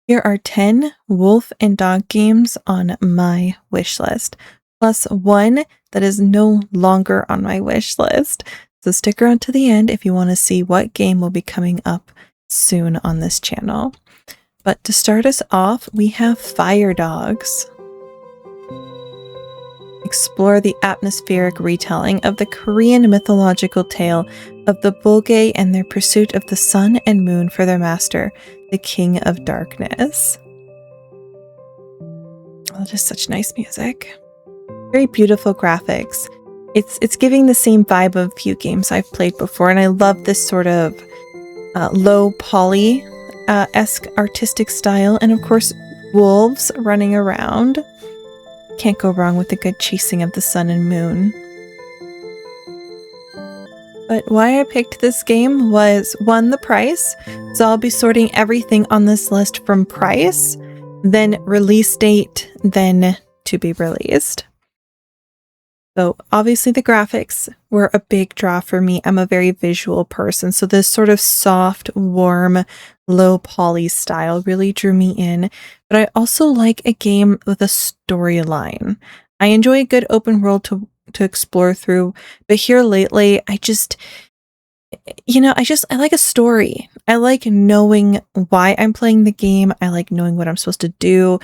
Here are 10 wolf and dog games on my wish list, plus one that is no longer on my wish list. So stick around to the end if you want to see what game will be coming up soon on this channel. But to start us off, we have Fire Dogs. Explore the atmospheric retelling of the Korean mythological tale of the Bulgae and their pursuit of the sun and moon for their master, the King of Darkness. Oh, just such nice music. Very beautiful graphics. It's giving the same vibe of a few games I've played before, and I love this sort of low poly-esque artistic style, and of course wolves running around. Can't go wrong with a good chasing of the sun and moon. But why I picked this game was, one, the price. So I'll be sorting everything on this list from price, then release date, then to be released. So obviously the graphics were a big draw for me. I'm a very visual person, so this sort of soft, warm, low poly style really drew me in. But I also like a game with a storyline. I enjoy a good open world to explore through, but here lately I like a story. I like knowing why I'm playing the game. I like knowing what I'm supposed to do.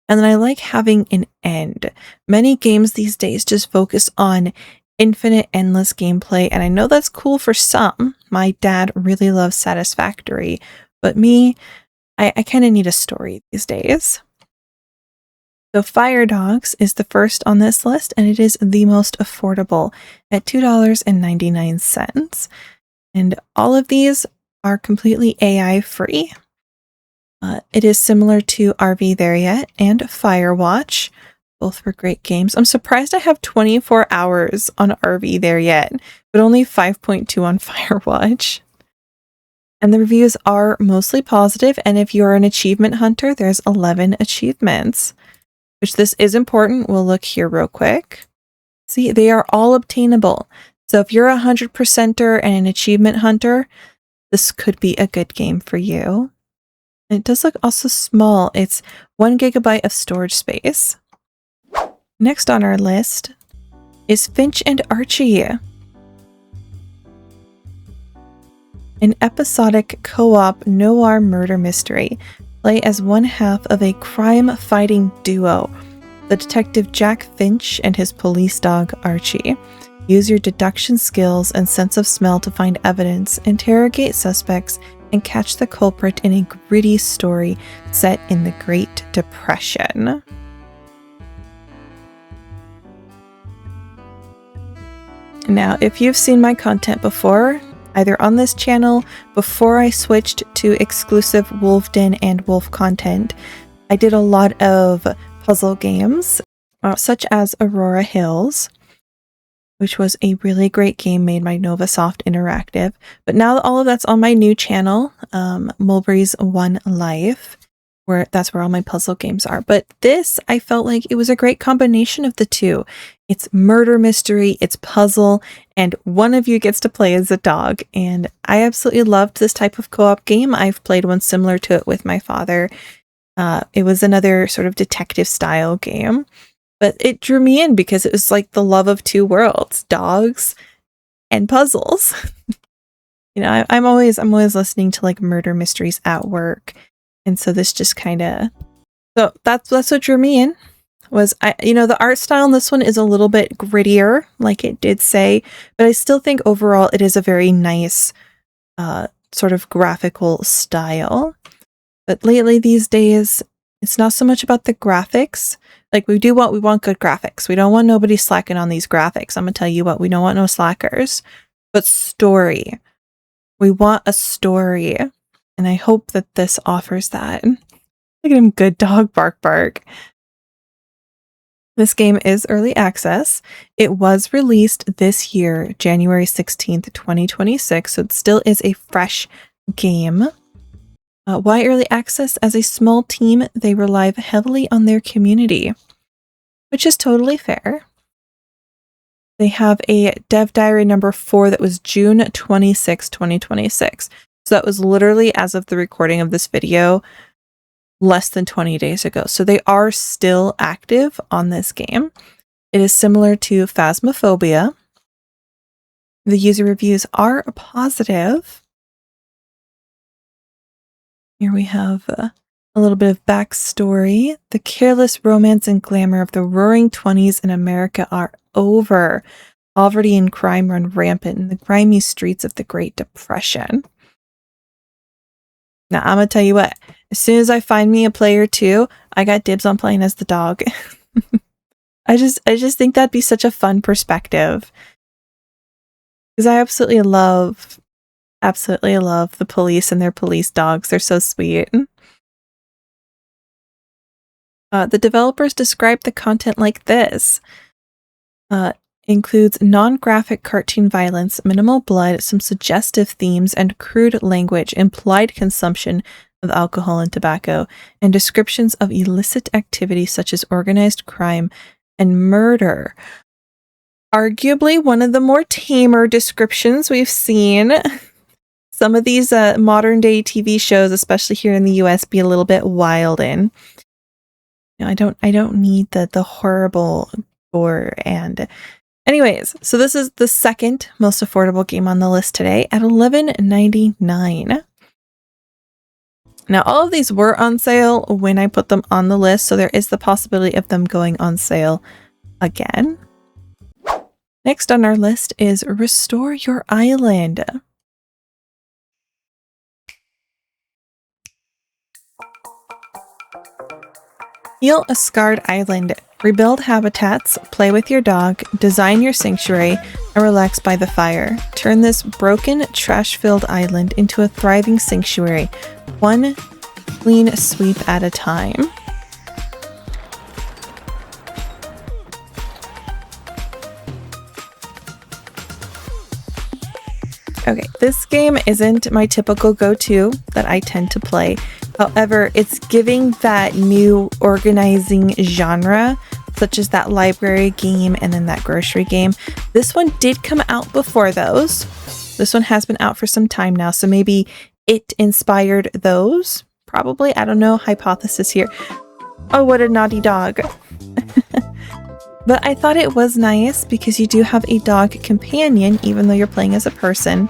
And then I like having an end. Many games these days just focus on infinite, endless gameplay, and I know that's cool for some. My dad really loves Satisfactory, but me, I kind of need a story these days. So Fire Dogs is the first on this list, and it is the most affordable at $2.99. And all of these are completely AI free. It is similar to RV There Yet and Firewatch. Both were great games. I'm surprised I have 24 hours on RV There Yet, but only 5.2 on Firewatch. And the reviews are mostly positive, and if you're an achievement hunter, there's 11 achievements, which this is important. We'll look here real quick. See, they are all obtainable. So if you're a 100%er and an achievement hunter, this could be a good game for you. It does look also small. It's 1 GB of storage space. Next on our list is Finch and Archie. An episodic co-op noir murder mystery. Play as one half of a crime-fighting duo, the detective Jack Finch and his police dog Archie. Use your deduction skills and sense of smell to find evidence, interrogate suspects, and catch the culprit in a gritty story set in the Great Depression. Now, if you've seen my content before, either on this channel, before I switched to exclusive Wolf Den and Wolf content, I did a lot of puzzle games, such as Aurora Hills, which was a really great game made by Novasoft Interactive. But now all of that's on my new channel, Mulbre's One Life, that's where all my puzzle games are. But this, I felt like it was a great combination of the two. It's murder mystery, it's puzzle, and one of you gets to play as a dog. And I absolutely loved this type of co-op game. I've played one similar to it with my father. It was another sort of detective style game. But it drew me in because it was like the love of two worlds, dogs and puzzles. I'm always listening to like murder mysteries at work. And so this just so that's what drew me in. Was the art style in this one is a little bit grittier, like it did say, but I still think overall it is a very nice sort of graphical style. But lately these days, it's not so much about the graphics. Like we want good graphics. We don't want nobody slacking on these graphics. I'm gonna tell you what, we don't want no slackers. But story. We want a story. And I hope that this offers that. Look at him, good dog, bark bark. This game is early access. It was released this year, January 16th, 2026. So it still is a fresh game. Why early access? As a small team, they rely heavily on their community, which is totally fair. They have a dev diary number 4 that was June 26, 2026. So that was literally as of the recording of this video less than 20 days ago. So they are still active on this game. It is similar to Phasmophobia. The user reviews are positive. Here we have a little bit of backstory. The careless romance and glamour of the roaring 20s in America are over. Poverty and crime run rampant in the grimy streets of the Great Depression. Now, I'm going to tell you what. As soon as I find me a player too, I got dibs on playing as the dog. I just think that'd be such a fun perspective. Because I absolutely love the police and their police dogs. They're so sweet. The developers described the content like this. Includes non-graphic cartoon violence, minimal blood, some suggestive themes, and crude language, implied consumption of alcohol and tobacco, and descriptions of illicit activity such as organized crime and murder. Arguably one of the more tamer descriptions we've seen. Some of these modern day TV shows, especially here in the US, be a little bit wild in. You know, I don't need the horrible gore. And anyways, so this is the second most affordable game on the list today at $11.99. Now, all of these were on sale when I put them on the list, so there is the possibility of them going on sale again. Next on our list is Restore Your Island. Heal a scarred island, rebuild habitats, play with your dog, design your sanctuary, and relax by the fire. Turn this broken, trash-filled island into a thriving sanctuary, one clean sweep at a time. Okay, this game isn't my typical go-to that I tend to play. However, it's giving that new organizing genre, such as that library game and then that grocery game. This one did come out before those. This one has been out for some time now, so maybe it inspired those. Probably, I don't know, hypothesis here. Oh, what a naughty dog. But I thought it was nice because you do have a dog companion, even though you're playing as a person.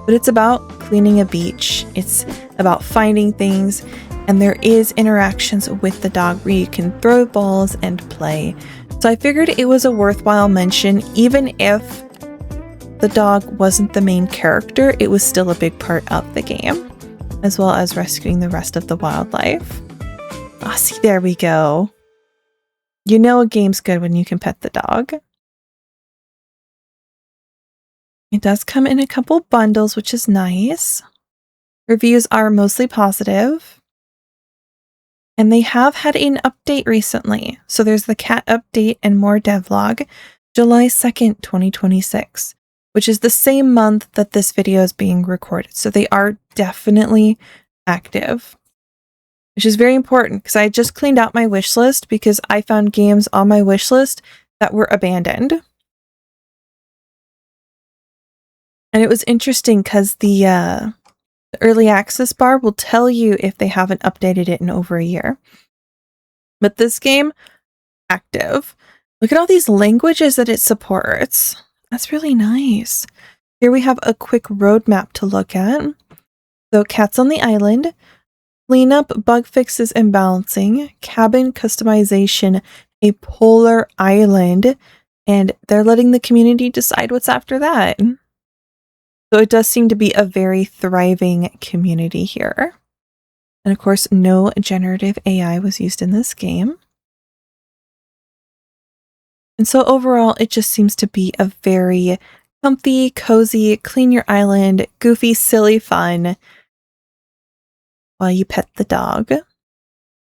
But it's about cleaning a beach. It's about finding things. And there is interactions with the dog where you can throw balls and play. So I figured it was a worthwhile mention. Even if the dog wasn't the main character, it was still a big part of the game, as well as rescuing the rest of the wildlife. Ah, see, there we go. You know a game's good when you can pet the dog. It does come in a couple bundles, which is nice. Reviews are mostly positive. And they have had an update recently. So there's the cat update and more devlog, July 2nd, 2026, which is the same month that this video is being recorded. So they are definitely active, which is very important because I just cleaned out my wish list because I found games on my wish list that were abandoned. And it was interesting because the early access bar will tell you if they haven't updated it in over a year. But this game, active. Look at all these languages that it supports. That's really nice. Here we have a quick roadmap to look at. So cats on the island, cleanup, bug fixes and balancing, cabin customization, a polar island, and they're letting the community decide what's after that. So it does seem to be a very thriving community here. And of course, no generative AI was used in this game. And so overall, it just seems to be a very comfy, cozy, clean your island, goofy, silly fun while you pet the dog.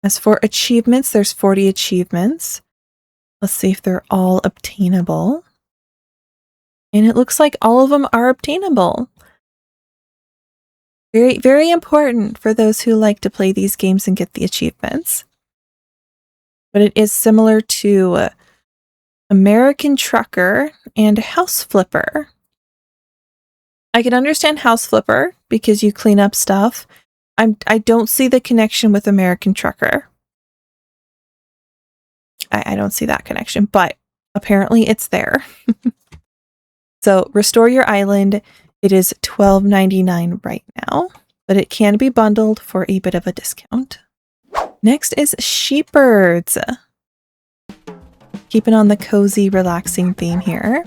As for achievements, there's 40 achievements. Let's see if they're all obtainable. And it looks like all of them are obtainable. Very, very important for those who like to play these games and get the achievements. But it is similar to American Trucker and House Flipper. I can understand House Flipper because you clean up stuff, I don't see the connection with American Trucker. I don't see that connection, but apparently it's there. So restore your island. It is $12.99 right now, but it can be bundled for a bit of a discount. Next is Sheepbirds. Keeping on the cozy, relaxing theme here.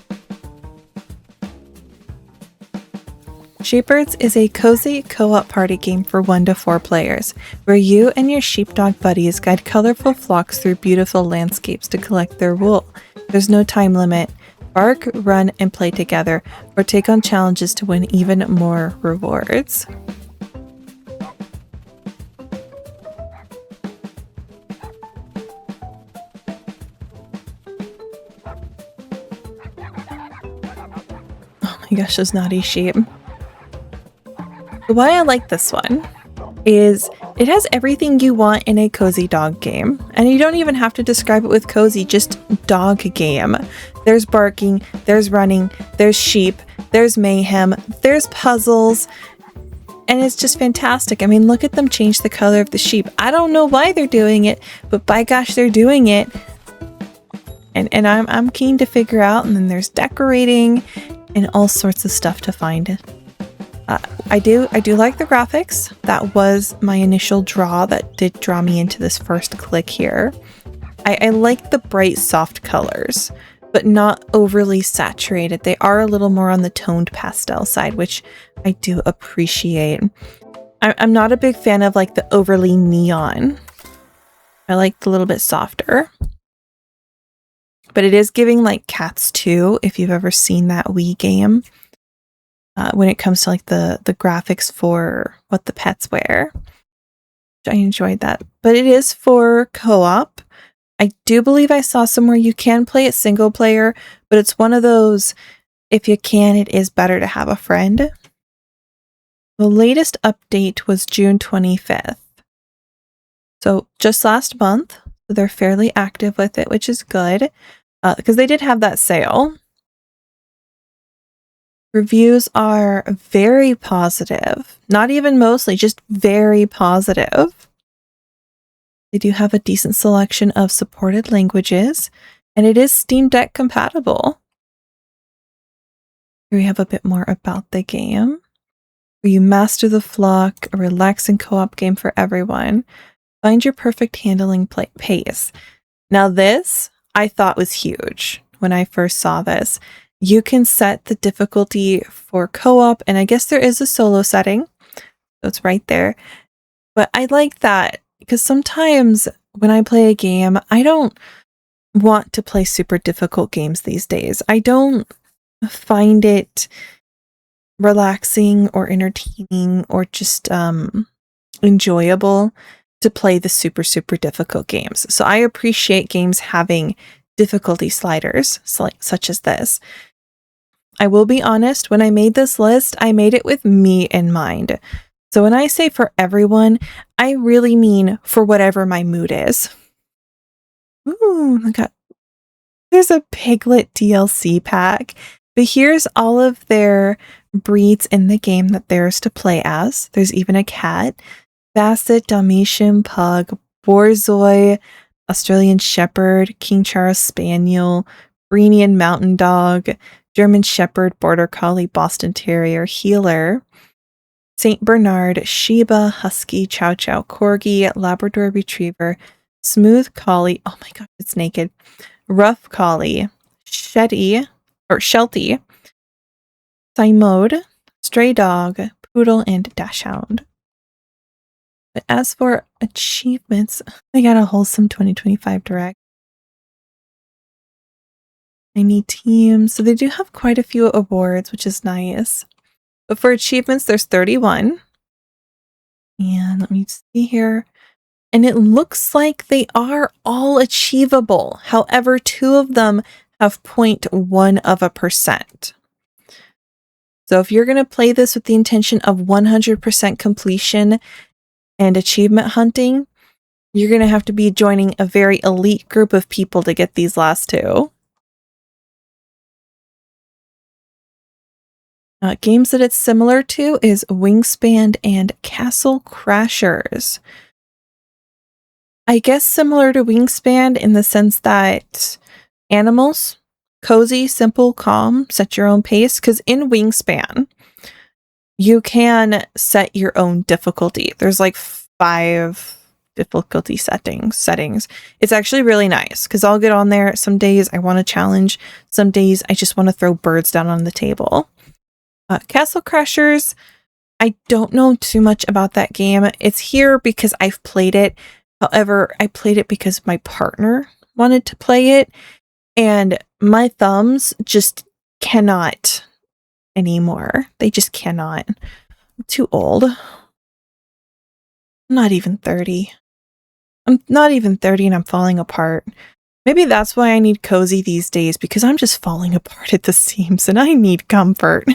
Sheepbirds is a cozy co-op party game for 1 to 4 players, where you and your sheepdog buddies guide colorful flocks through beautiful landscapes to collect their wool. There's no time limit. Bark, run, and play together, or take on challenges to win even more rewards. Oh my gosh, those naughty sheep. Why I like this one is it has everything you want in a cozy dog game. And you don't even have to describe it with cozy, just dog game. There's barking, there's running, there's sheep, there's mayhem, there's puzzles, and it's just fantastic. I mean, look at them change the color of the sheep. I don't know why they're doing it, but by gosh, they're doing it. And I'm keen to figure out, and then there's decorating and all sorts of stuff to find. I do like the graphics. That was my initial draw that did draw me into this first click here. I like the bright soft colors, but not overly saturated. They are a little more on the toned pastel side, which I do appreciate. I'm not a big fan of like the overly neon. I like the little bit softer. But it is giving like Cats 2, if you've ever seen that Wii game. When it comes to like the graphics for what the pets wear. I enjoyed that. But it is for co-op. I do believe I saw somewhere you can play it single player, but it's one of those, if you can, it is better to have a friend. The latest update was June 25th. So just last month. So they're fairly active with it, which is good. Because they did have that sale. Reviews are very positive. Not even mostly, just very positive. They do have a decent selection of supported languages, and it is Steam Deck compatible. Here we have a bit more about the game. Where you master the flock, a relaxing co-op game for everyone. Find your perfect handling pace. Now this, I thought was huge when I first saw this. You can set the difficulty for co-op, and I guess there is a solo setting, so it's right there. But I like that, because sometimes when I play a game, I don't want to play super difficult games these days. I don't find it relaxing or entertaining or just enjoyable to play the super difficult games. So I appreciate games having difficulty sliders such as this. I will be honest, when I made this list, I made it with me in mind. So when I say for everyone, I really mean for whatever my mood is. Ooh, there's a Piglet DLC pack, but here's all of their breeds in the game that there's to play as. There's even a cat, Basset, Dalmatian, Pug, Borzoi, Australian Shepherd, King Charles Spaniel, Bernese Mountain Dog, German Shepherd, Border Collie, Boston Terrier, Heeler, Saint Bernard, Shiba, Husky, Chow Chow, Corgi, Labrador Retriever, Smooth Collie, oh my god, it's naked, Rough Collie, Sheltie, Simode, Stray Dog, Poodle, and Dachshund. But as for achievements, I got a wholesome 2025 direct. I need teams. So they do have quite a few awards, which is nice. But for achievements, there's 31. And let me see here. And it looks like they are all achievable. However, 2 of them have 0.1%. So if you're going to play this with the intention of 100% completion and achievement hunting, you're going to have to be joining a very elite group of people to get these last 2. Games that it's similar to is Wingspan and Castle Crashers. I guess similar to Wingspan in the sense that animals, cozy, simple, calm, set your own pace. Because in Wingspan, you can set your own difficulty. There's like 5 difficulty settings. It's actually really nice because I'll get on there. Some days I want to challenge. Some days I just want to throw birds down on the table. Castle Crashers, I don't know too much about that game. It's here because I've played it. However, I played it because my partner wanted to play it, and my thumbs just cannot anymore. They just cannot. I'm too old. I'm not even 30. I'm not even 30 and I'm falling apart. Maybe that's why I need cozy these days, because I'm just falling apart at the seams and I need comfort.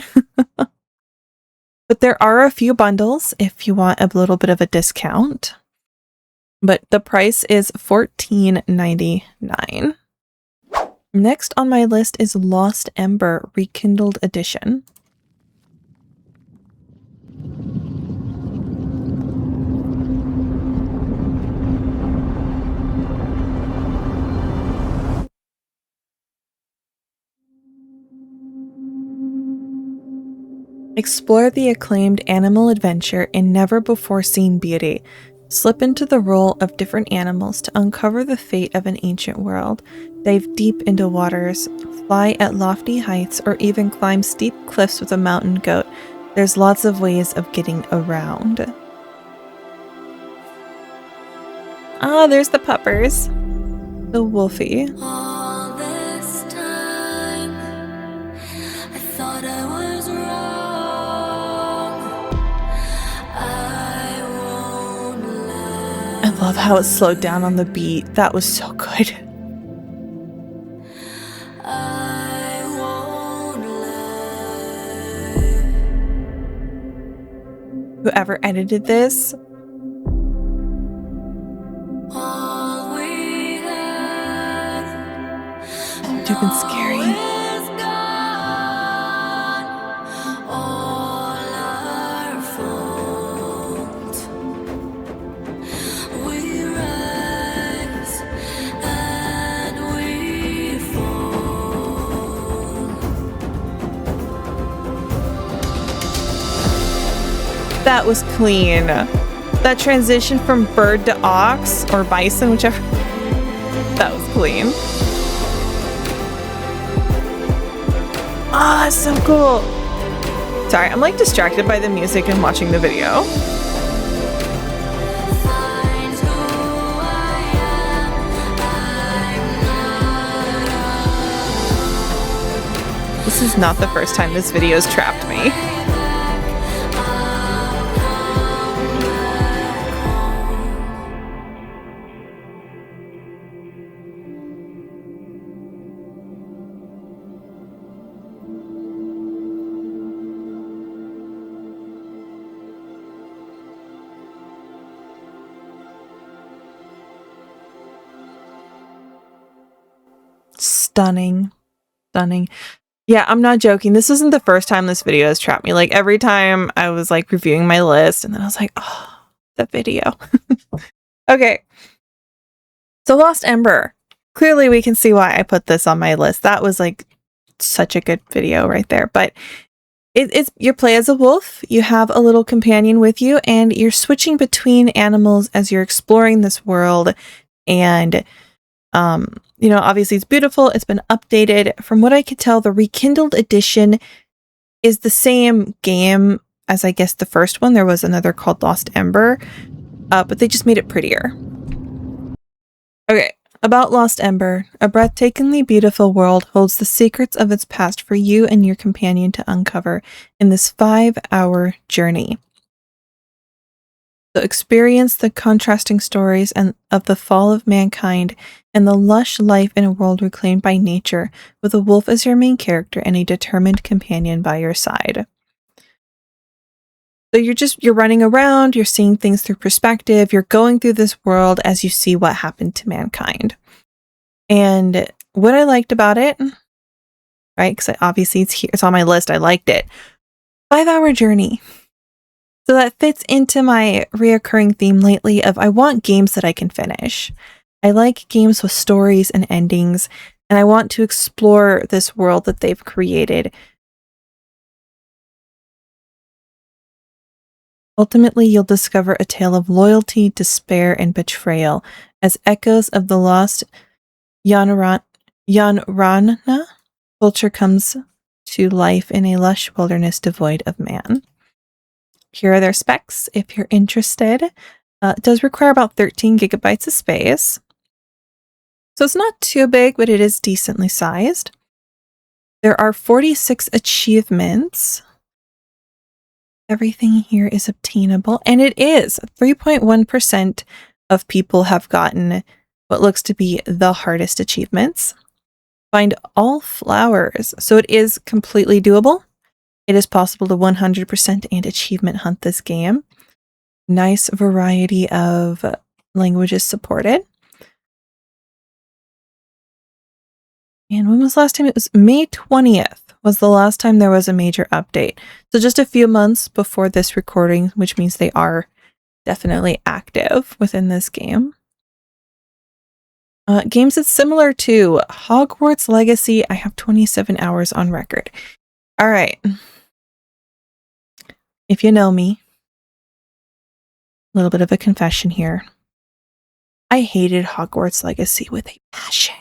But there are a few bundles if you want a little bit of a discount. But the price is $14.99. Next on my list is Lost Ember Rekindled Edition. Explore the acclaimed animal adventure in never-before-seen beauty. Slip into the role of different animals to uncover the fate of an ancient world. Dive deep into waters, fly at lofty heights, or even climb steep cliffs with a mountain goat. There's lots of ways of getting around. Ah, there's the puppers. The Wolfie. I love how it slowed down on the beat. That was so good. Whoever edited this. Too been scary. That was clean. That transition from bird to ox or bison, whichever. That was clean. Ah, so cool. Sorry, I'm like distracted by the music and watching the video. This is not the first time this video has trapped me. Stunning. Stunning. Yeah, I'm not joking. This isn't the first time this video has trapped me. Like every time I was like reviewing my list and then I was like, oh, the video. Okay. So Lost Ember. Clearly we can see why I put this on my list. That was like such a good video right there. But it's you play as a wolf, you have a little companion with you, and you're switching between animals as you're exploring this world. And you know, obviously it's beautiful. It's been updated. From what I could tell, the Rekindled Edition is the same game as I guess the first one. There was another called Lost Ember, but they just made it prettier. Okay, about Lost Ember. A breathtakingly beautiful world holds the secrets of its past for you and your companion to uncover in this 5-hour journey. So experience the contrasting stories of the fall of mankind and the lush life in a world reclaimed by nature, with a wolf as your main character and a determined companion by your side. So you're running around, you're seeing things through perspective, you're going through this world as you see what happened to mankind. And what I liked about it, right, because obviously it's here, it's on my list, I liked it. 5-hour journey. So that fits into my reoccurring theme lately of I want games that I can finish. I like games with stories and endings, and I want to explore this world that they've created. Ultimately, you'll discover a tale of loyalty, despair, and betrayal as echoes of the lost Yanrana culture comes to life in a lush wilderness devoid of man. Here are their specs if you're interested. It does require about 13 gigabytes of space. So it's not too big, but it is decently sized. There are 46 achievements. Everything here is obtainable, and it is 3.1% of people have gotten what looks to be the hardest achievements. Find all flowers. So it is completely doable. It is possible to 100% and achievement hunt this game. Nice variety of languages supported. And when was the last time? It was May 20th was the last time there was a major update. So just a few months before this recording, which means they are definitely active within this game. Games that's similar to Hogwarts Legacy. I have 27 hours on record. All right. If you know me, a little bit of a confession here. I hated Hogwarts Legacy with a passion.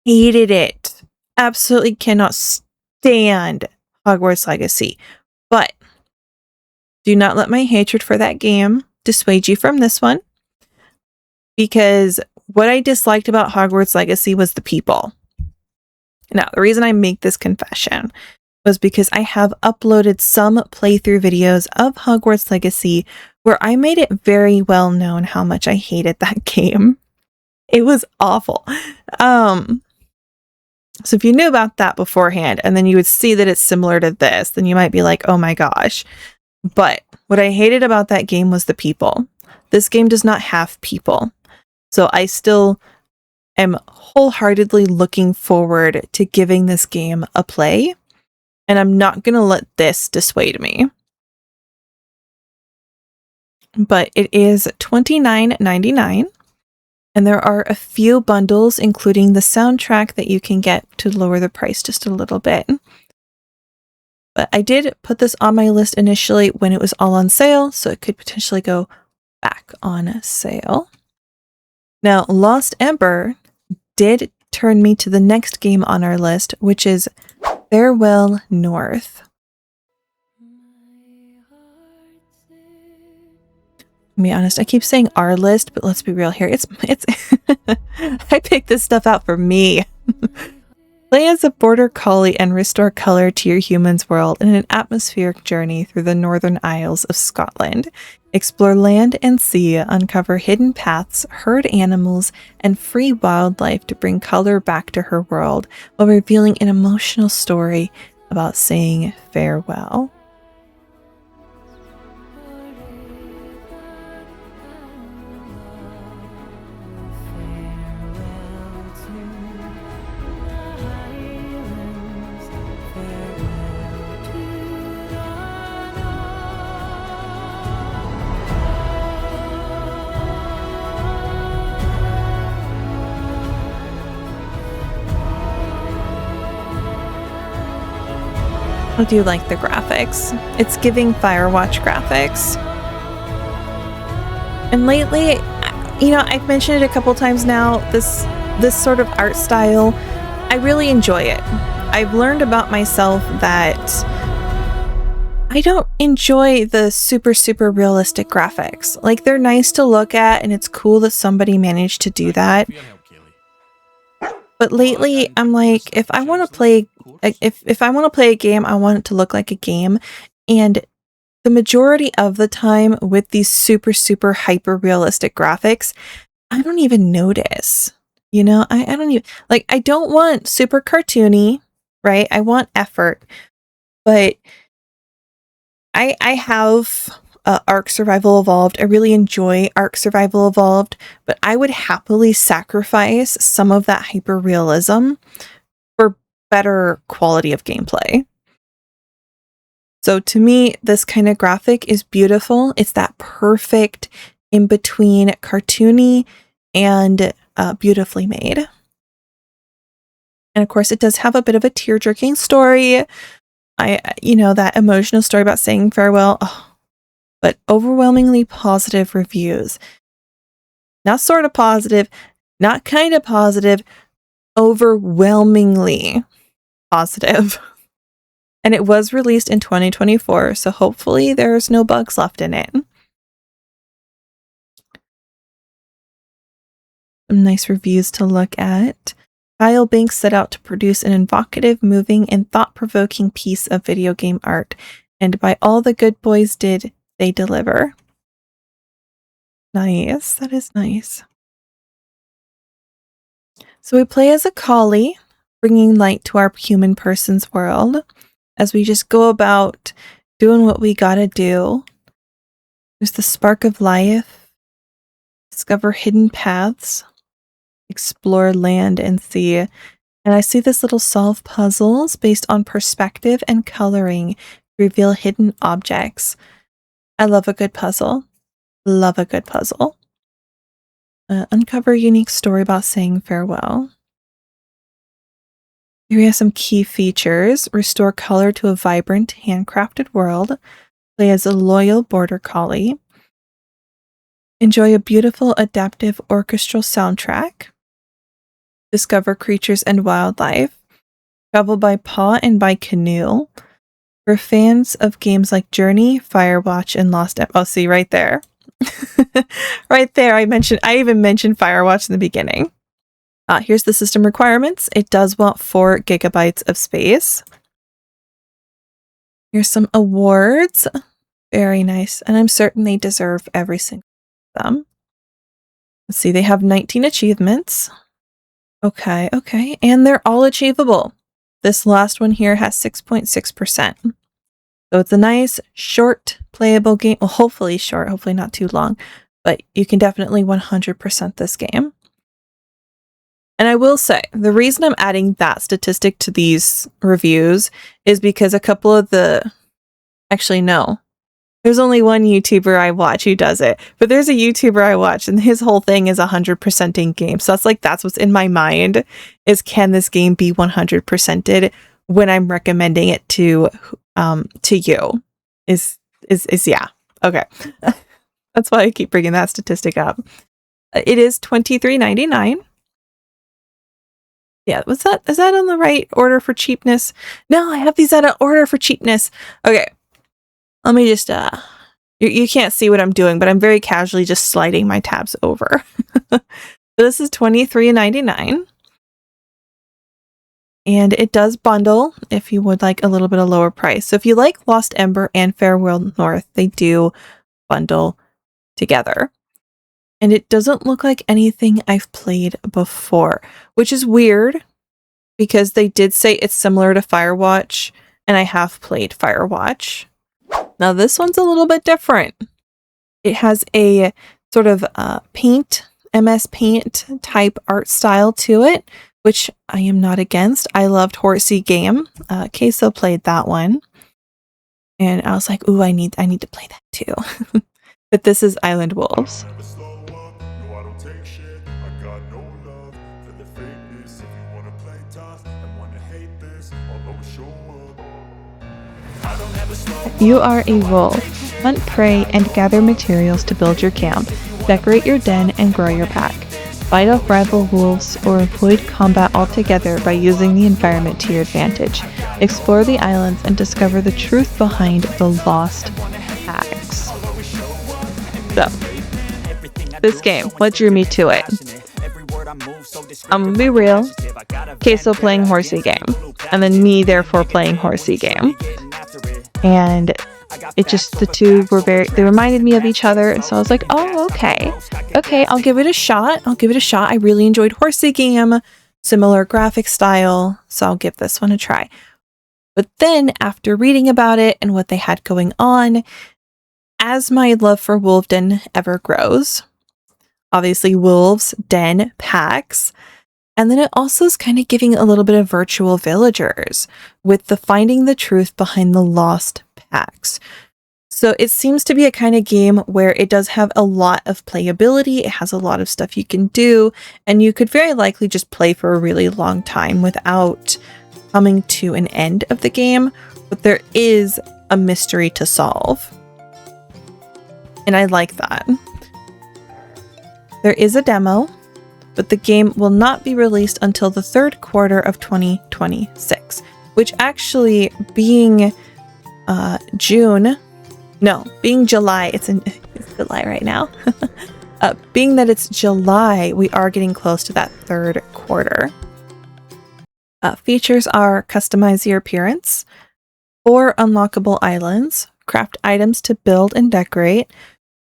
Hated it. Absolutely cannot stand Hogwarts Legacy. But do not let my hatred for that game dissuade you from this one. Because what I disliked about Hogwarts Legacy was the people. Now, the reason I make this confession was because I have uploaded some playthrough videos of Hogwarts Legacy where I made it very well known how much I hated that game. It was awful. So if you knew about that beforehand and then you would see that it's similar to this, then you might be like, oh my gosh. But what I hated about that game was the people. This game does not have people. So I still am wholeheartedly looking forward to giving this game a play. And I'm not going to let this dissuade me. But it is $29.99. And there are a few bundles, including the soundtrack that you can get to lower the price just a little bit. But I did put this on my list initially when it was all on sale, so it could potentially go back on sale. Now, Lost Ember did turn me to the next game on our list, which is Farewell North. To be honest, I keep saying our list, but let's be real here. It's I picked this stuff out for me. Play as a border collie and restore color to your human's world in an atmospheric journey through the Northern Isles of Scotland. Explore land and sea, uncover hidden paths, herd animals, and free wildlife to bring color back to her world while revealing an emotional story about saying farewell. I do like the graphics. It's giving Firewatch graphics. And lately, you know, I've mentioned it a couple times now, this sort of art style, I really enjoy it. I've learned about myself that I don't enjoy the super realistic graphics. Like, they're nice to look at and it's cool that somebody managed to do that. But lately, I'm like, if I want to play, if I want to play a game, I want it to look like a game. And the majority of the time with these super hyper realistic graphics, I don't even notice. You know, I don't even, like, I don't want super cartoony, right? I want effort. But I have Ark Survival Evolved. I really enjoy Ark Survival Evolved, but I would happily sacrifice some of that hyper realism for better quality of gameplay. So to me, this kind of graphic is beautiful. It's that perfect in between cartoony and beautifully made. And of course, it does have a bit of a tear-jerking story. That emotional story about saying farewell, but overwhelmingly positive reviews. Not sort of positive, not kind of positive, overwhelmingly positive. And it was released in 2024, so hopefully there's no bugs left in it. Some nice reviews to look at. Kyle Banks set out to produce an evocative, moving, and thought-provoking piece of video game art, and by all the good boys did, they deliver. Nice, that is nice. So we play as a collie, bringing light to our human person's world, as we just go about doing what we gotta do. There's the spark of life, discover hidden paths, explore land and sea. And I see this little solve puzzles based on perspective and coloring to reveal hidden objects. I love a good puzzle. Love a good puzzle. Uncover a unique story about saying farewell. Here we have some key features. Restore color to a vibrant, handcrafted world. Play as a loyal border collie. Enjoy a beautiful, adaptive orchestral soundtrack. Discover creatures and wildlife. Travel by paw and by canoe. For fans of games like Journey, Firewatch, and Lost Oh, see, right there. Right there, I even mentioned Firewatch in the beginning. Here's the system requirements. It does want 4 gigabytes of space. Here's some awards. Very nice. And I'm certain they deserve every single one of them. Let's see, they have 19 achievements. Okay. And they're all achievable. This last one here has 6.6%. So it's a nice, short, playable game. Well, hopefully short, hopefully not too long. But you can definitely 100% this game. And I will say, the reason I'm adding that statistic to these reviews is because a couple of actually, no. There's only one YouTuber I watch who does it. But there's a YouTuber I watch, and his whole thing is 100%ing game. So that's what's in my mind, is can this game be 100%ed when I'm recommending it to you? Is yeah. Okay. That's why I keep bringing that statistic up. It is $23.99. Yeah, is that on the right order for cheapness? No, I have these out of order for cheapness. Okay. Let me just, you can't see what I'm doing, but I'm very casually just sliding my tabs over. So this is $23.99. And it does bundle if you would like a little bit of lower price. So if you like Lost Ember and Farewell North, they do bundle together. And it doesn't look like anything I've played before, which is weird because they did say it's similar to Firewatch, and I have played Firewatch. Now this one's a little bit different. It has a sort of MS Paint type art style to it, which I am not against. I loved Horsey Game. Queso played that one. And I was like, ooh, I need to play that too. But this is Island Wolves. You are a wolf. Hunt prey and gather materials to build your camp, decorate your den, and grow your pack. Fight off rival wolves or avoid combat altogether by using the environment to your advantage. Explore the islands and discover the truth behind the lost packs. So, this game, what drew me to it? I'm gonna be real. Queso playing Horsey Game, and then me therefore playing Horsey Game. And it just, the two they reminded me of each other. So I was like, oh, okay, I'll give it a shot. I really enjoyed Horsey Game, similar graphic style. So I'll give this one a try. But then after reading about it and what they had going on, as my love for Wolfden ever grows, obviously wolves, den, packs, and then it also is kind of giving a little bit of virtual villagers with the finding the truth behind the lost packs. So it seems to be a kind of game where it does have a lot of playability. It has a lot of stuff you can do, and you could very likely just play for a really long time without coming to an end of the game. But there is a mystery to solve. And I like that. There is a demo, but the game will not be released until the third quarter of 2026, which actually being being July, it's July right now. Being that it's July, we are getting close to that third quarter. Features are customize your appearance, 4 unlockable islands, craft items to build and decorate,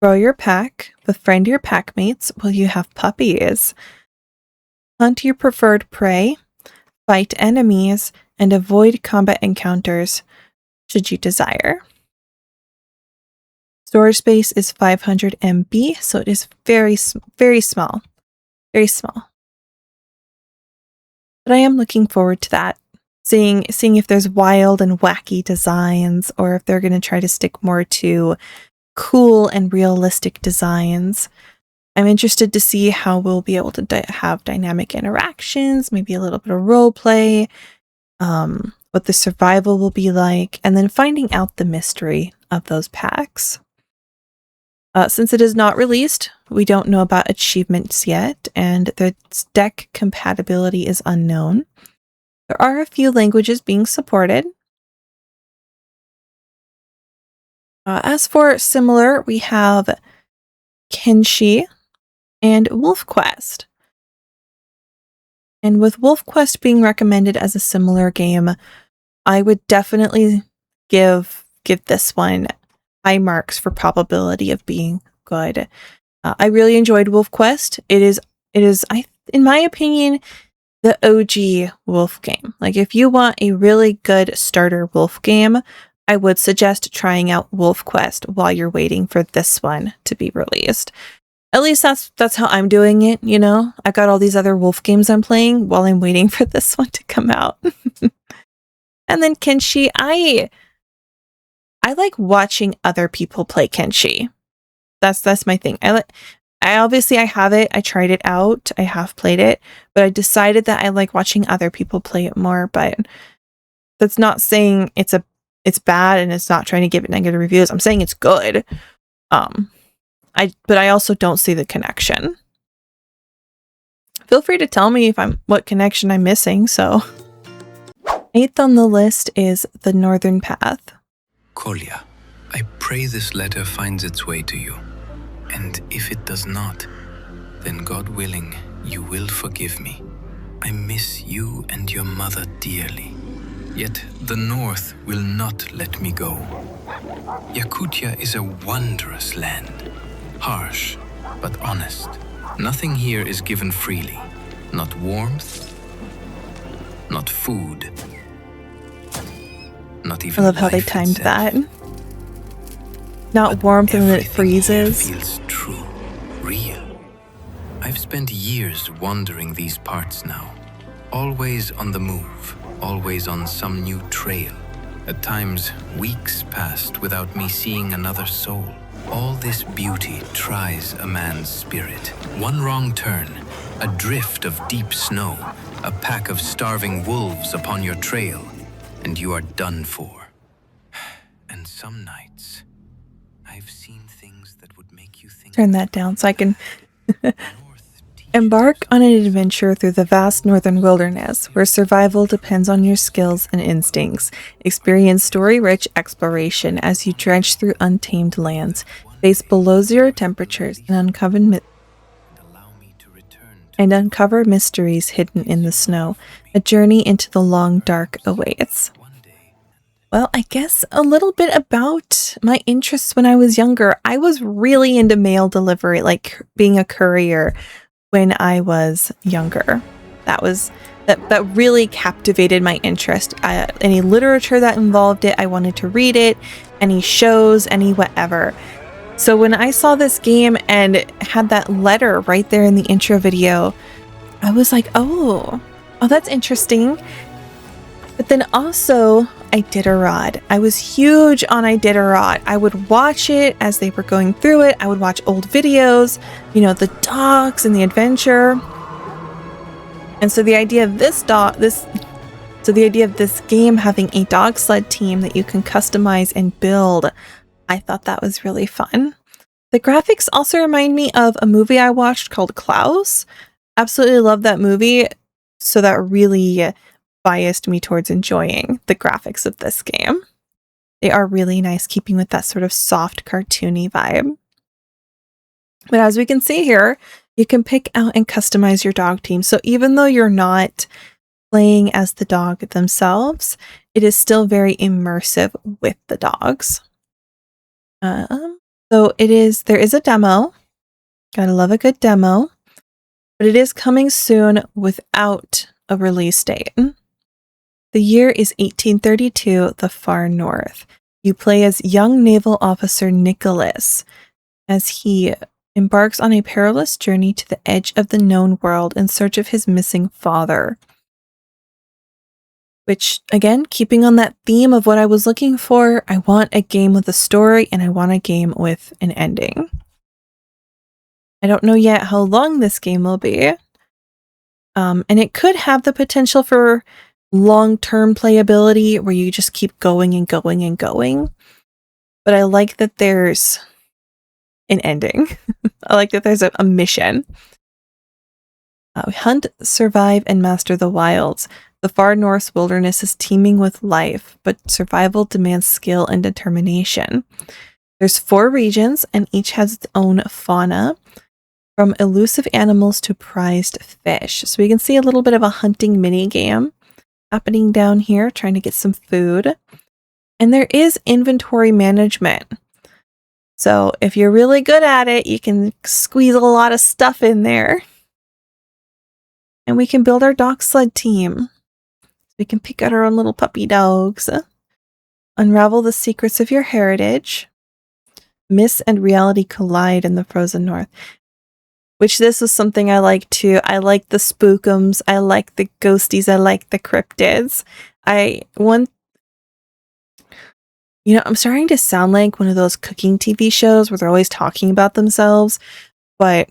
grow your pack, befriend your pack mates while you have puppies, hunt your preferred prey, fight enemies, and avoid combat encounters should you desire. Storage space is 500 MB, so it is very small. Very small. But I am looking forward to that. Seeing if there's wild and wacky designs, or if they're going to try to stick more to cool and realistic designs. I'm interested to see how we'll be able to have dynamic interactions, maybe a little bit of role play, what the survival will be like, and then finding out the mystery of those packs. Since it is not released, we don't know about achievements yet, and the deck compatibility is unknown. There are a few languages being supported. As for similar, we have Kenshi and Wolf Quest. And with Wolf Quest being recommended as a similar game, I would definitely give this one high marks for probability of being good. I really enjoyed Wolf Quest. It is in my opinion, the OG Wolf game. Like, if you want a really good starter Wolf game, I would suggest trying out Wolf Quest while you're waiting for this one to be released. At least that's how I'm doing it, you know? I got all these other Wolf games I'm playing while I'm waiting for this one to come out. And then Kenshi, I like watching other people play Kenshi. That's my thing. I have it. I tried it out. I have played it, but I decided that I like watching other people play it more. But that's not saying it's bad, and it's not trying to give it negative reviews. I'm saying it's good. But I also don't see the connection. Feel free to tell me what connection I'm missing. So, 8th on the list is The Northern Path. Kolya, I pray this letter finds its way to you. And if it does not, then God willing, you will forgive me. I miss you and your mother dearly. Yet the North will not let me go. Yakutia is a wondrous land. Harsh, but honest. Nothing here is given freely. Not warmth, not food, not even I love how they timed that. Not warmth and then it freezes. Feels true, real. I've spent years wandering these parts now. Always on the move, always on some new trail. At times, weeks passed without me seeing another soul. All this beauty tries a man's spirit. One wrong turn, a drift of deep snow, a pack of starving wolves upon your trail, and you are done for. And some nights, I've seen things that would make you think... Turn that down so I can embark on an adventure through the vast northern wilderness, where survival depends on your skills and instincts. Experience story-rich exploration as you dredge through untamed lands, face below zero temperatures, and uncover mysteries hidden in the snow. A journey into the long dark awaits. Well, I guess a little bit about my interests when I was younger. I was really into mail delivery, like being a courier when I was younger. That really captivated my interest. Any literature that involved it, I wanted to read it. Any shows, any whatever. So when I saw this game and had that letter right there in the intro video, I was like, oh, that's interesting. But then also, Iditarod. I was huge on Iditarod. I would watch it as they were going through it. I would watch old videos, you know, the dogs and the adventure. And so the idea of this game having a dog sled team that you can customize and build, I thought that was really fun. The graphics also remind me of a movie I watched called Klaus. Absolutely love that movie. So that really biased me towards enjoying the graphics of this game. They are really nice, keeping with that sort of soft, cartoony vibe. But as we can see here, you can pick out and customize your dog team. So even though you're not playing as the dog themselves, it is still very immersive with the dogs. So there is a demo. Gotta love a good demo. But it is coming soon without a release date. The year is 1832, the far north. You play as young naval officer Nicholas as he embarks on a perilous journey to the edge of the known world in search of his missing father. Which, again, keeping on that theme of what I was looking for, I want a game with a story and I want a game with an ending. I don't know yet how long this game will be. And it could have the potential for long-term playability where you just keep going and going and going. But I like that there's an ending. I like that there's a mission. Hunt, survive, and master the wilds. The far north wilderness is teeming with life, but survival demands skill and determination. There's 4 regions, and each has its own fauna, from elusive animals to prized fish. So we can see a little bit of a hunting mini game happening down here, trying to get some food. And there is inventory management. So if you're really good at it, you can squeeze a lot of stuff in there. And we can build our dog sled team. We can pick out our own little puppy dogs. Unravel the secrets of your heritage. Myth and reality collide in the frozen north. Which this is something I like too. I like the spookums. I like the ghosties. I like the cryptids. I'm starting to sound like one of those cooking TV shows where they're always talking about themselves, but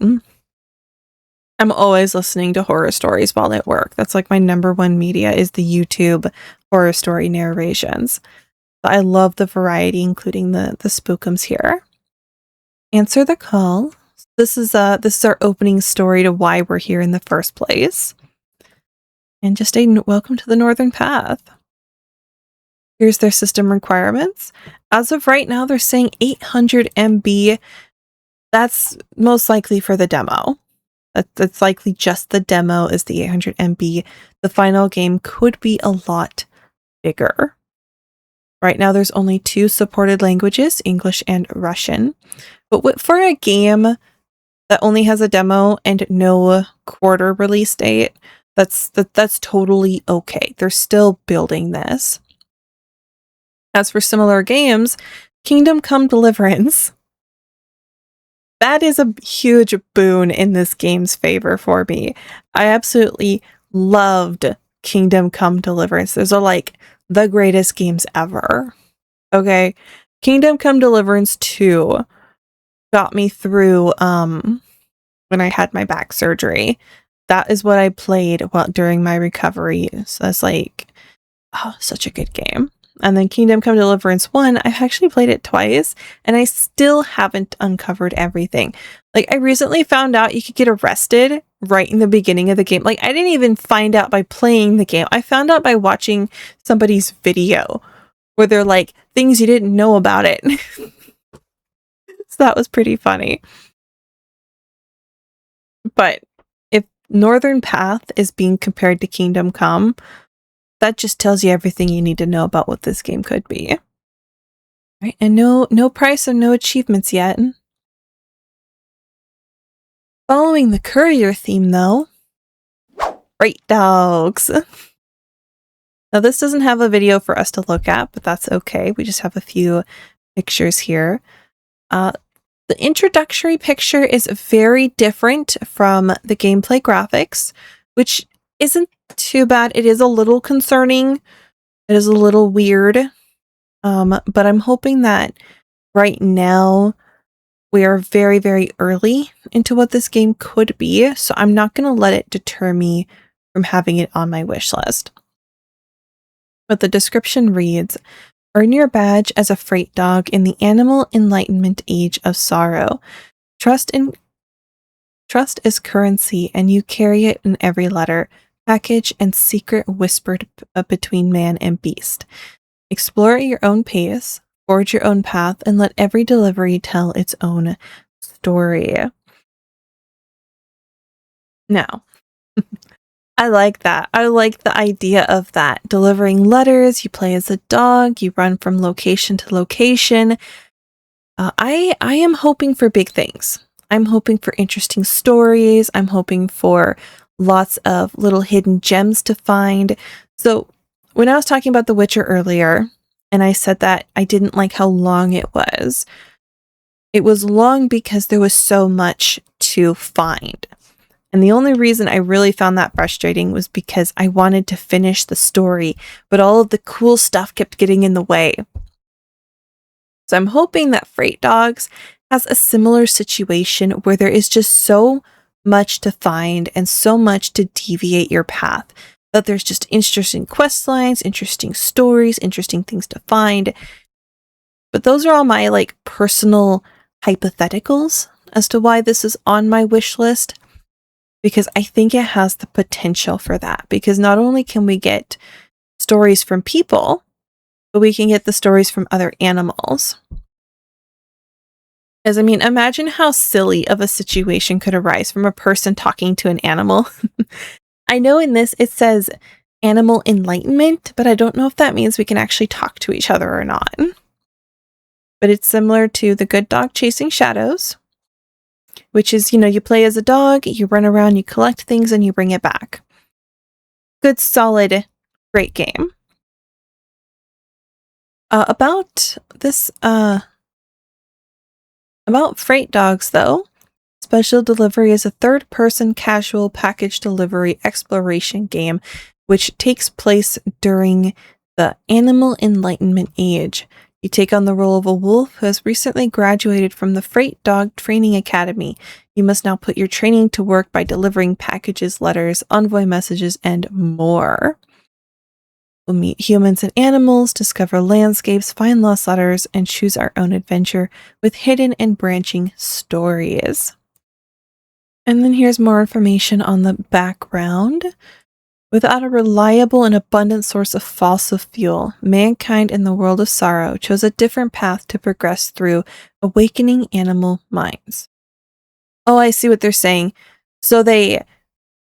I'm always listening to horror stories while at work. That's like my number one media is the YouTube horror story narrations. But I love the variety, including the spookums here. Answer the call. This is our opening story to why we're here in the first place. And just a welcome to the Northern Path. Here's their system requirements. As of right now, they're saying 800 MB. That's most likely for the demo. That's likely just the demo is the 800 MB. The final game could be a lot bigger. Right now, there's only 2 supported languages, English and Russian. But for a game that only has a demo and no quarter release date, that's totally okay. They're still building this. As for similar games, Kingdom Come Deliverance. That is a huge boon in this game's favor for me. I absolutely loved Kingdom Come Deliverance. Those are like the greatest games ever. Okay. Kingdom Come Deliverance 2 got me through when I had my back surgery. That is what I played during my recovery. So that's like, oh, such a good game. And then Kingdom Come Deliverance 1, I've actually played it twice, and I still haven't uncovered everything. Like, I recently found out you could get arrested right in the beginning of the game. Like, I didn't even find out by playing the game. I found out by watching somebody's video where they're like, things you didn't know about it. So that was pretty funny. But if Northern Path is being compared to Kingdom Come, that just tells you everything you need to know about what this game could be. Right, and no price or no achievements yet. Following the courier theme, though, great dogs. Now, this doesn't have a video for us to look at, but that's okay. We just have a few pictures here. The introductory picture is very different from the gameplay graphics, which isn't too bad. It is a little concerning It is a little weird, but I'm hoping that right now we are very, very early into what this game could be, so I'm not going to let it deter me from having it on my wish list. But the description reads, earn your badge as a freight dog in the animal enlightenment age of sorrow. Trust is currency, and you carry it in every letter, package, and secret whispered between man and beast. Explore at your own pace, forge your own path, and let every delivery tell its own story. Now, I like that. I like the idea of that. Delivering letters, you play as a dog, you run from location to location. I am hoping for big things. I'm hoping for interesting stories. I'm hoping for lots of little hidden gems to find. So when I was talking about The Witcher earlier, and I said that I didn't like how long it was long because there was so much to find. And the only reason I really found that frustrating was because I wanted to finish the story, but all of the cool stuff kept getting in the way. So I'm hoping that Freight Dogs has a similar situation where there is just so much to find and so much to deviate your path, that there's just interesting quest lines, interesting stories, interesting things to find. But those are all my personal hypotheticals as to why this is on my wish list, because I think it has the potential for that, because not only can we get stories from people, but we can get the stories from other animals. As imagine how silly of a situation could arise from a person talking to an animal. I know in this it says animal enlightenment, but I don't know if that means we can actually talk to each other or not. But it's similar to The Good Dog Chasing Shadows, which is, you play as a dog, you run around, you collect things, and you bring it back. Good, solid, great game. About Freight Dogs, though, Special Delivery is a third-person casual package delivery exploration game which takes place during the Animal Enlightenment Age. You take on the role of a wolf who has recently graduated from the Freight Dog Training Academy. You must now put your training to work by delivering packages, letters, envoy messages, and more. We'll meet humans and animals, discover landscapes, find lost letters, and choose our own adventure with hidden and branching stories. And then here's more information on the background. Without a reliable and abundant source of fossil fuel, mankind in the world of sorrow chose a different path to progress through awakening animal minds. Oh, I see what they're saying. So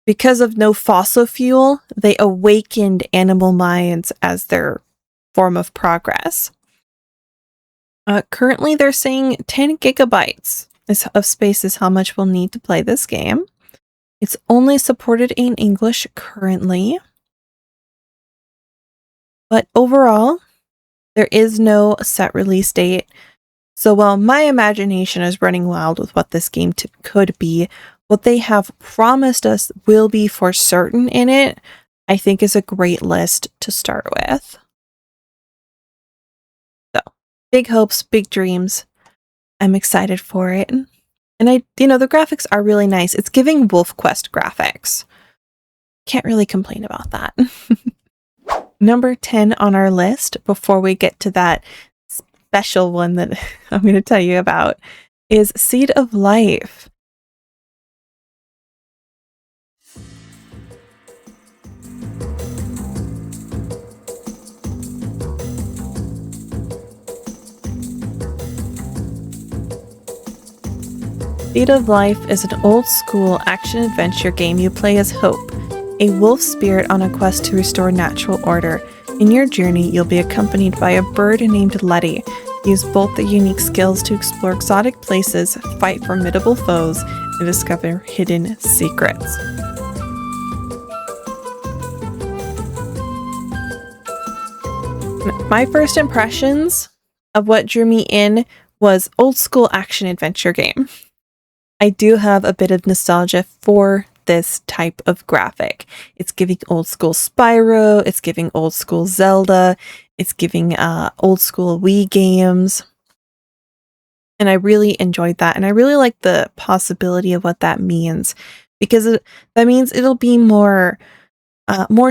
because of no fossil fuel, they awakened animal minds as their form of progress. Currently, they're saying 10 gigabytes of space is how much we'll need to play this game. It's only supported in English currently. But overall, there is no set release date. So while my imagination is running wild with what this game could be, what they have promised us will be for certain in it, I think is a great list to start with. So, big hopes, big dreams. I'm excited for it. And the graphics are really nice. It's giving Wolf Quest graphics. Can't really complain about that. Number 10 on our list, before we get to that special one that I'm going to tell you about, is Seed of Life. Seed of Life is an old-school action-adventure game you play as Hope, a wolf spirit on a quest to restore natural order. In your journey, you'll be accompanied by a bird named Letty. Use both the unique skills to explore exotic places, fight formidable foes, and discover hidden secrets. My first impressions of what drew me in was old-school action-adventure game. I do have a bit of nostalgia for this type of graphic. It's giving old school Spyro, it's giving old school Zelda, it's giving old school Wii games. And I really enjoyed that. And I really like the possibility of what that means, because that means it'll be more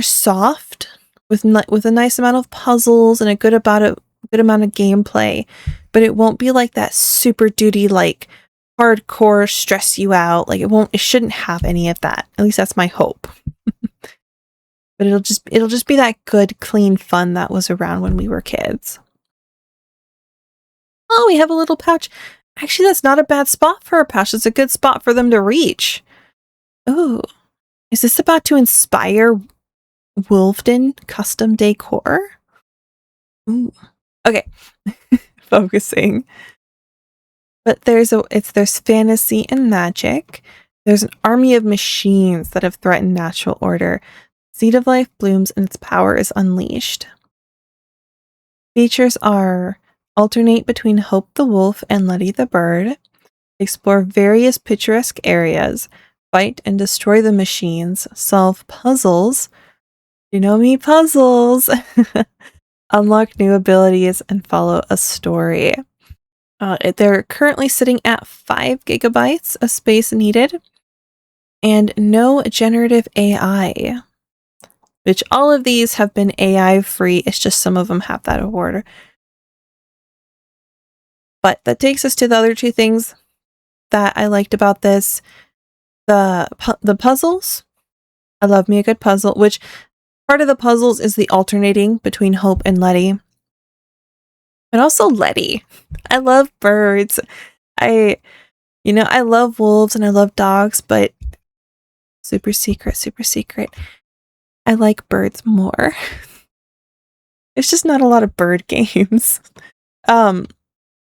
soft with a nice amount of puzzles and a good amount of gameplay, but it won't be like that super duty, like hardcore stress you out. Like it shouldn't have any of that. At least that's my hope. But it'll just be that good, clean fun that was around when we were kids. Oh, we have a little pouch. Actually, that's not a bad spot for a pouch. It's a good spot for them to reach. Ooh, is this about to inspire Wolfden custom decor? Ooh. Okay, focusing. But there's fantasy and magic. There's an army of machines that have threatened natural order. Seed of life blooms and its power is unleashed. Features are alternate between Hope the wolf and Letty the bird. Explore various picturesque areas. Fight and destroy the machines. Solve puzzles. You know me, puzzles. Unlock new abilities and follow a story. They're currently sitting at 5 gigabytes of space needed and no generative AI, which all of these have been AI free. It's just some of them have that award. But that takes us to the other two things that I liked about this. The puzzles. I love me a good puzzle, which part of the puzzles is the alternating between Hope and Letty. And also Letty. I love birds. I love wolves and I love dogs, but super secret. I like birds more. There's just not a lot of bird games. But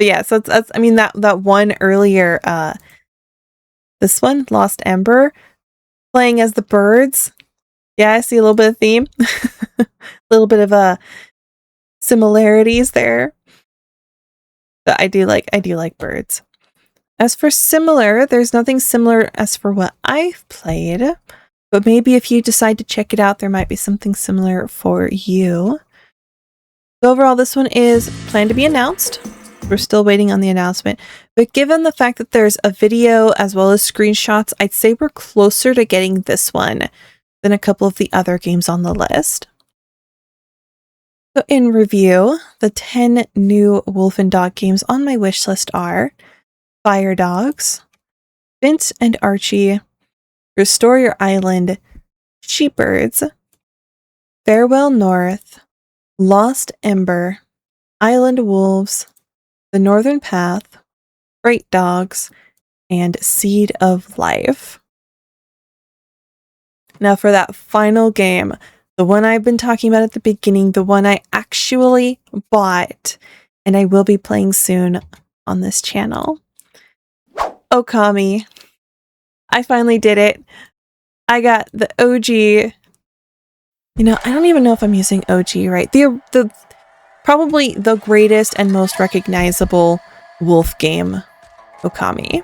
yeah, so that's that one earlier, this one, Lost Ember, playing as the birds. Yeah, I see a little bit of theme. A little bit of similarities there. But I do like birds. As for similar, there's nothing similar as for what I've played, but maybe if you decide to check it out, there might be something similar for you. So overall, this one is planned to be announced. We're still waiting on the announcement, but given the fact that there's a video as well as screenshots, I'd say we're closer to getting this one than a couple of the other games on the list. So in review, the 10 new wolf and dog games on my wish list are Fire Dogs, Vince and Archie, Restore Your Island, Sheepbirds, Farewell North, Lost Ember, Island Wolves, The Northern Path, Freight Dogs, and Seed of Life. Now for that final game, the one I've been talking about at the beginning, the one I actually bought, and I will be playing soon on this channel. Okami. I finally did it. I got the OG. I don't even know if I'm using OG right. The probably the greatest and most recognizable wolf game, Okami.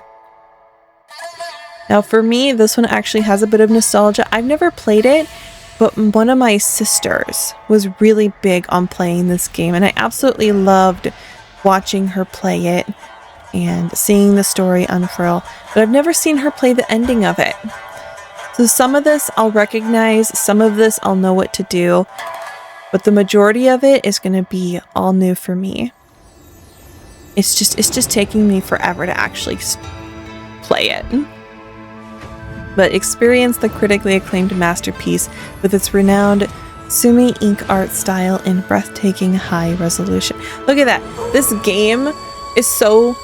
Now for me, this one actually has a bit of nostalgia. I've never played it, but one of my sisters was really big on playing this game, and I absolutely loved watching her play it and seeing the story unfurl, but I've never seen her play the ending of it. So some of this I'll recognize, some of this I'll know what to do, but the majority of it is going to be all new for me. It's just taking me forever to actually play it. But experience the critically acclaimed masterpiece with its renowned Sumi ink art style and breathtaking high resolution. Look at that. This game is so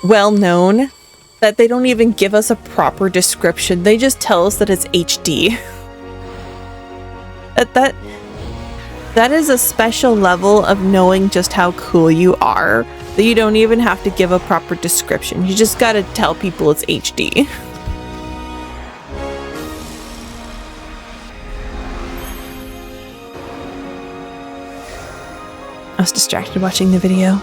well known that they don't even give us a proper description. They just tell us that it's HD. That is a special level of knowing just how cool you are, that you don't even have to give a proper description. You just gotta tell people it's HD. I was distracted watching the video.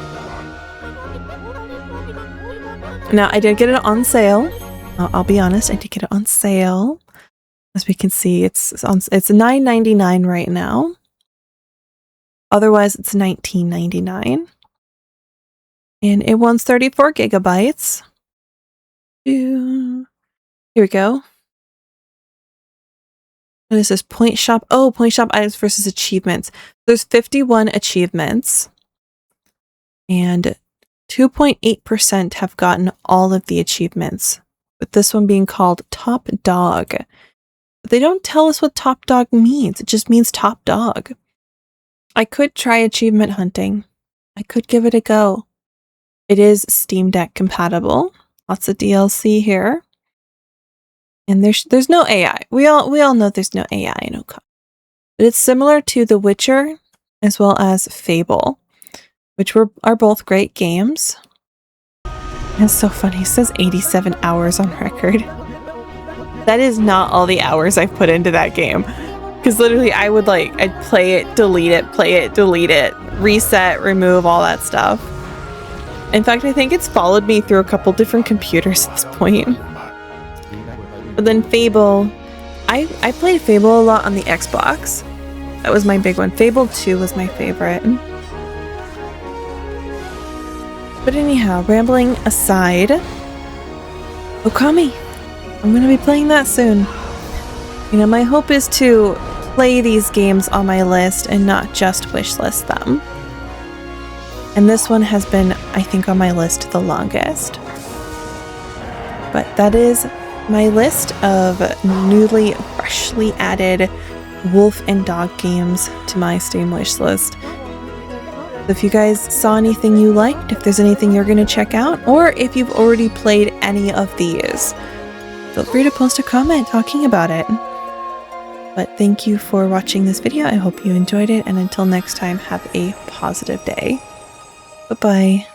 Now, I did get it on sale. I'll be honest, I did get it on sale. As we can see, it's $9.99 right now. Otherwise, it's $19.99. And it wants 34 gigabytes. Here we go. What is this? Point shop. Oh, point shop items versus achievements. There's 51 achievements. And 2.8% have gotten all of the achievements. With this one being called Top Dog. But they don't tell us what Top Dog means. It just means top dog. I could try achievement hunting. I could give it a go. It is Steam Deck compatible. Lots of DLC here. And there's no AI. We all know there's no AI, no code. But it's similar to The Witcher as well as Fable, which are both great games. It's so funny. It says 87 hours on record. That is not all the hours I've put into that game. Because literally I'd play it, delete it, reset, remove, all that stuff. In fact, I think it's followed me through a couple different computers at this point. But then Fable, I played Fable a lot on the Xbox. That was my big one. Fable 2 was my favorite. But anyhow, rambling aside, Okami. I'm going to be playing that soon. You know, my hope is to play these games on my list and not just wishlist them. And this one has been, I think, on my list the longest. But that is my list of newly, freshly added wolf and dog games to my Steam wishlist. So if you guys saw anything you liked, if there's anything you're going to check out, or if you've already played any of these, feel free to post a comment talking about it. But thank you for watching this video. I hope you enjoyed it, and until next time, have a positive day. Bye-bye.